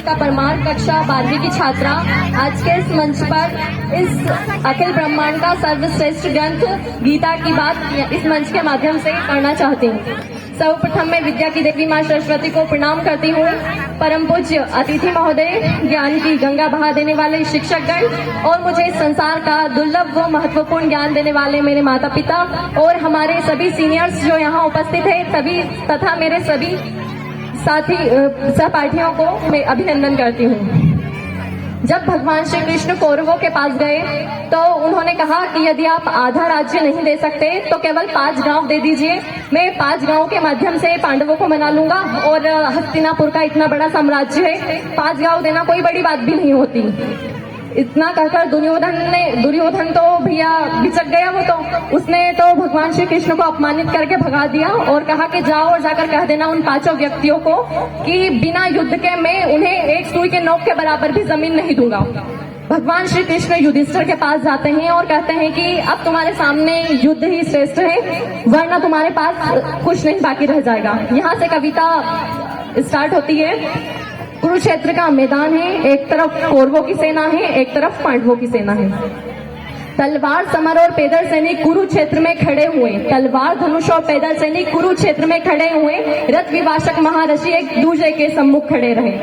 गीता परमार, कक्षा 12वीं की छात्रा, आज के इस मंच पर इस अखिल ब्रह्मांड का सर्वश्रेष्ठ ग्रंथ गीता की बात इस मंच के माध्यम से करना चाहती हूँ। सर्वप्रथम मैं विद्या की देवी माँ सरस्वती को प्रणाम करती हूँ। परम पूज्य अतिथि महोदय, ज्ञान की गंगा बहा देने वाले शिक्षकगण और मुझे संसार का दुर्लभ व महत्वपूर्ण ज्ञान देने वाले मेरे माता पिता और हमारे सभी सीनियर्स जो यहाँ उपस्थित है सभी तथा मेरे सभी साथी सहपाठियों को मैं अभिनंदन करती हूँ। जब भगवान श्री कृष्ण कौरवों के पास गए तो उन्होंने कहा कि यदि आप आधा राज्य नहीं दे सकते तो केवल 5 गांव दे दीजिए, मैं 5 गांव के माध्यम से पांडवों को मना लूंगा। और हस्तिनापुर का इतना बड़ा साम्राज्य है, 5 गांव देना कोई बड़ी बात भी नहीं होती। इतना कहकर दुर्योधन तो भैया बिचक गया। वो तो उसने तो भगवान श्री कृष्ण को अपमानित करके भगा दिया और कहा कि जाओ और जाकर कह देना उन 5 व्यक्तियों को कि बिना युद्ध के मैं उन्हें एक सुई के नोक के बराबर भी जमीन नहीं दूंगा। भगवान श्री कृष्ण युधिष्ठिर के पास जाते हैं और कहते हैं कि अब तुम्हारे सामने युद्ध ही श्रेष्ठ है, वरना तुम्हारे पास कुछ नहीं बाकी रह जाएगा। यहाँ से कविता स्टार्ट होती है। कुरुक्षेत्र का मैदान है, एक तरफ कौरवों की सेना है, एक तरफ पांडवों की सेना है। तलवार समर और पैदल सैनिक कुरुक्षेत्र में खड़े हुए, तलवार धनुष और पैदल सैनिक कुरुक्षेत्र में खड़े हुए। रथ विपाशक महारथी एक दूसरे के सम्मुख खड़े रहे।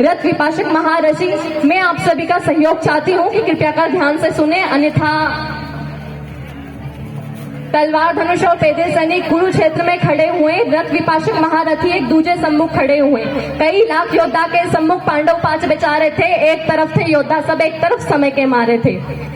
रथ विपाशक महारथी, मैं आप सभी का सहयोग चाहती हूँ कि कृपया कर ध्यान से सुने, अन्यथा तलवार धनुष और पैदल सैनिक कुरुक्षेत्र में खड़े हुए। रथ विपाशक महारथी एक दूसरे सम्मुख खड़े हुए। कई लाख योद्धा के सम्मुख पांडव 5 बेचारे थे। एक तरफ थे योद्धा सब एक तरफ समय के मारे थे,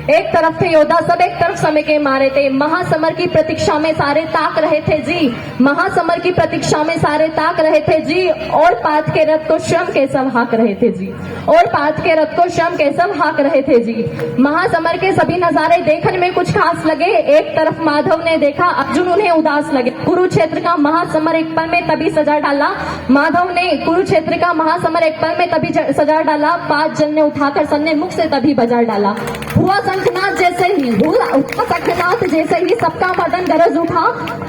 एक तरफ थे योद्धा सब एक तरफ समय के मारे थे। महासमर की प्रतीक्षा में सारे ताक रहे थे जी, महासमर की प्रतीक्षा में सारे ताक रहे थे जी। और पाथ के रथ को श्रम केशव हाक रहे थे जी, और पाथ के रथ को श्रम केशव हाक रहे थे जी। महासमर के सभी नजारे देखने में कुछ खास लगे। एक तरफ माधव ने देखा, अर्जुन उन्हें उदास लगे। कुरुक्षेत्र का महासमर एक पल में तभी सजा डाला, माधव ने कुरुक्षेत्र का महासमर एक पल में तभी सजा डाला। 5 जन ने उठाकर सन्ने मुख से तभी बजा डाला। हुआ शंखनाद जैसे ही, शंखनाद जैसे ही सबका मर्दन गरज उठा।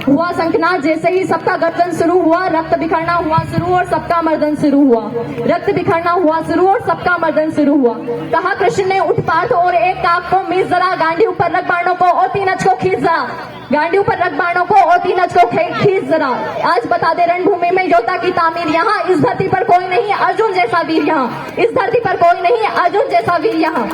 हुआ शंखनाद जैसे ही सबका गर्दन शुरू हुआ। रक्त बिखरना हुआ शुरू और सबका मर्दन शुरू हुआ। रक्त बिखरना हुआ शुरू और सबका मर्दन शुरू हुआ। कहा कृष्ण ने, उठ पार्थ और एक काक को मीस जरा, गांडी ऊपर रख बाणों को और 3 अच को खींच जरा, गांडी ऊपर रख बाणों को और 3 अच को खींच जरा। आज बता दे रणभूमि में योद्धा की तामीर, यहाँ इस धरती पर कोई नहीं अर्जुन जैसा वीर, यहाँ इस धरती पर कोई नहीं अर्जुन जैसा वीर यहाँ।